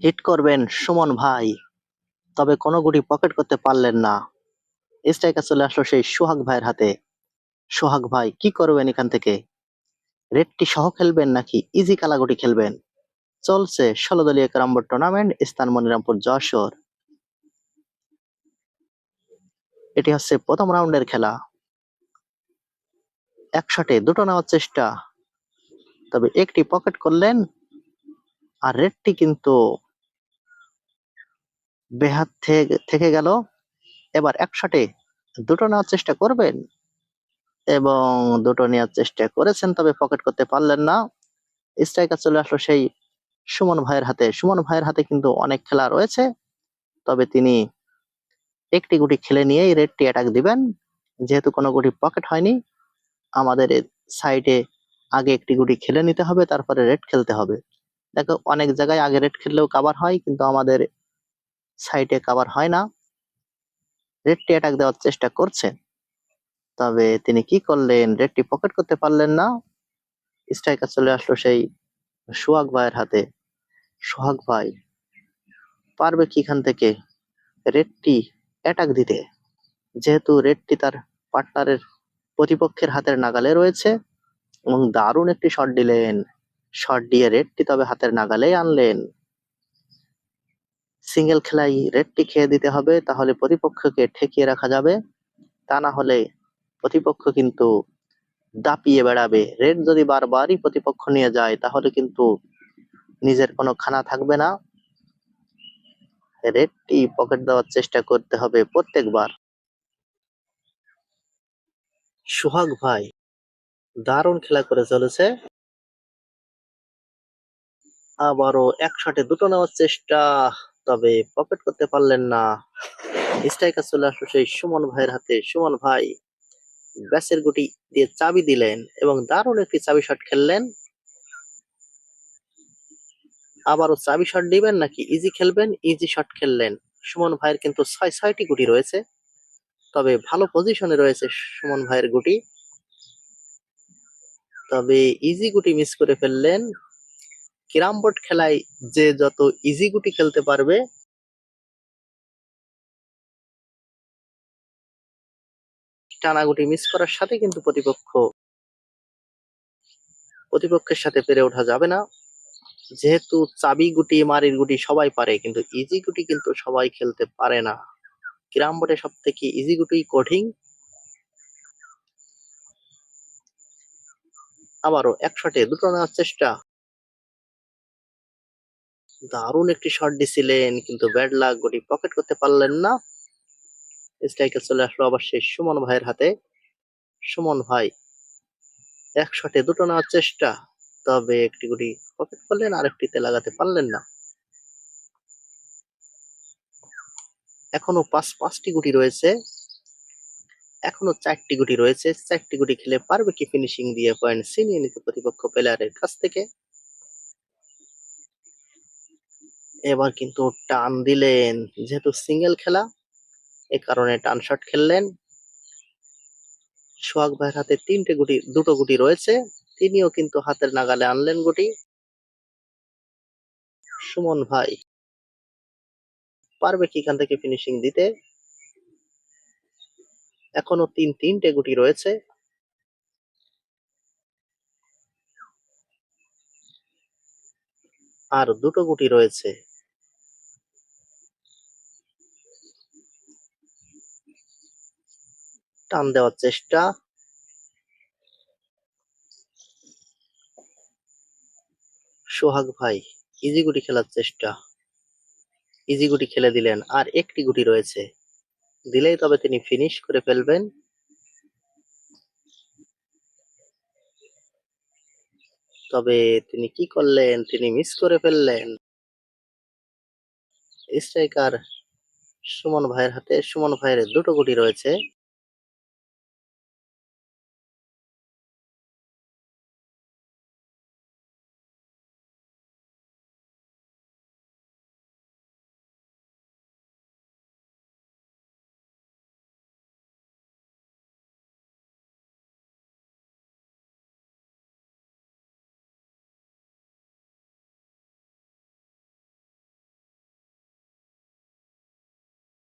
Hit করবেন সুমন ভাই, তবে কোনো গুটি পকেট করতে পারলেন না। স্ট্রাইকার চলে আসলো সেই সোহাগ ভাইয়ের হাতে। সোহাগ ভাই কি করবেন এখান থেকে? রেডটি সহ খেলবেন নাকি ইজি কালাগুটি খেলবেন? চলছে ১৬ দলীয় ক্যারাম বোর্ড টুর্নামেন্ট, স্থান মনিরামপুর, যশোর। এটি হচ্ছে প্রথম রাউন্ডের খেলা। এক শটে দুটো নেওয়ার চেষ্টা, তবে একটি পকেট করলেন। আর রেডটি কিন্তু বেহাত থেকে গেল। এবার এক শটে দুটো নেওয়ার চেষ্টা করবেন এবং দুটো নেওয়ার চেষ্টা করেছেন, তবে পকেট করতে পারলেন না। স্ট্রাইকার চলে আসলো সেই সুমন ভাইয়ের হাতে। সুমন ভাইয়ের হাতে কিন্তু অনেক খেলা রয়েছে, তবে তিনি একটি গুটি খেলে নিয়েই রেডটি অ্যাটাক দিবেন। যেহেতু কোনো গুটি পকেট হয়নি, আমাদের সাইডে আগে একটি গুটি খেলে নিতে হবে, তারপরে রেড খেলতে হবে। দেখো অনেক জায়গায় আগে রেড খেললেও কাভার হয়, কিন্তু আমাদের সাইডে কাভার হয় না। রেডটি অ্যাটাক দেওয়ার চেষ্টা করছেন, তবে তিনি কি করলেন? রেডটি পকেট করতে পারলেন না। স্ট্রাইকার চলে আসলো সেই সোহাগ ভাইয়ের হাতে। সোহাগ ভাই পারবে কি এখান থেকে রেডটি অ্যাটাক দিতে? যেহেতু রেডটি তার পার্টনারের প্রতিপক্ষের হাতের নাগালে রয়েছে এবং দারুণ একটি শট দিলেন। শট দিয়ে রেডটি তবে হাতের নাগালেই আনলেন। সিঙ্গেল খেলায় রেডটি খেয়ে দিতে হবে, তাহলে প্রতিপক্ষকে ঠেকিয়ে রাখা যাবে। তা না হলে প্রতিপক্ষ কিন্তু দাপিয়ে বেড়াবে। রেড যদি বারবারই প্রতিপক্ষ নিয়ে যায়, তাহলে কিন্তু নিজের কোনো খানা থাকবে না। রেডটি পকেট দেওয়ার চেষ্টা করতে হবে প্রত্যেকবার। সোহাগ ভাই দারুণ খেলা করে চলেছে। আবারও এক শটে দুটো নেওয়ার চেষ্টা, তবে পকেট করতে পারলেন না। স্ট্রাইকার চলে আসলো সেই সুমন ভাইয়ের হাতে। সুমন ভাই ব্যাসের গুটি দিয়ে চাবি দিলেন এবং দারুণ একটি চাবি শট খেললেন। আবারও চাবি শট দিবেন নাকি ইজি খেলবেন? Easy shot খেললেন। সুমন ভাইয়ের কিন্তু ৬টি গুটি রয়েছে, তবে ভালো পজিশনে রয়েছে সুমন ভাইয়ের গুটি, তবে ইজি গুটি মিস করে ফেললেন। ক্যারাম বোর্ড খেলায় যে যত ইজি গুটি খেলতে পারবে, টানা গুটি মিস করার সাথে কিন্তু প্রতিপক্ষের সাথে পেরে ওঠা যাবে না। যেহেতু চাবি গুটি মারির গুটি সবাই পারে, কিন্তু ইজি গুটি কিন্তু সবাই খেলতে পারে না। ক্যারাম বোর্ডে সব থেকে ইজি গুটি কঠিন। আবারও এক শটে দুটো নেওয়ার চেষ্টা, দারুণ একটি শট দিছিলেন, কিন্তু ব্যাড লাক, গুটি পকেট করতে পারলেন না। স্ট্রাইকার চলে আসলো আবার সেই সুমন ভাইয়ের হাতে। সুমন ভাই এক শটে দুটো নেওয়ার চেষ্টা, তবে একটি গুটি পকেট করলেন, আরেকটিতে লাগাতে পারলেন না। এখনো পাঁচটি গুটি রয়েছে। এখনো 4টি গুটি রয়েছে। 4টি গুটি খেলে পারবে কি ফিনিশিং দিয়ে পয়েন্ট ছিনিয়ে নিতে প্রতিপক্ষ প্লেয়ারের কাছ থেকে? এবার কিন্তু টান দিলেন, যেহেতু সিঙ্গেল খেলা এ কারণে টান শট খেললেন। সোহাগ ভাইয়ের হাতে দুটো গুটি রয়েছে, তিনিও কিন্তু হাতের নাগালে আনলেন গুটি। সুমন ভাই পারবে কি এখান থেকে ফিনিশিং দিতে? এখনো তিনটে গুটি রয়েছে। আর দুটো গুটি রয়েছে। টান দেওয়ার চেষ্টা, সোহাগ ভাই ইজি গুটি খেলার চেষ্টা, ইজি গুটি খেলে দিলেন। আর একটি গুটি রয়েছে, দিলেই তবে তিনি ফিনিশ করে ফেলবেন। তবে তিনি কি করলেন? তিনি মিস করে ফেললেন। স্ট্রাইকার সুমন ভাইয়ের হাতে। সুমন ভাইয়ের দুটো গুটি রয়েছে।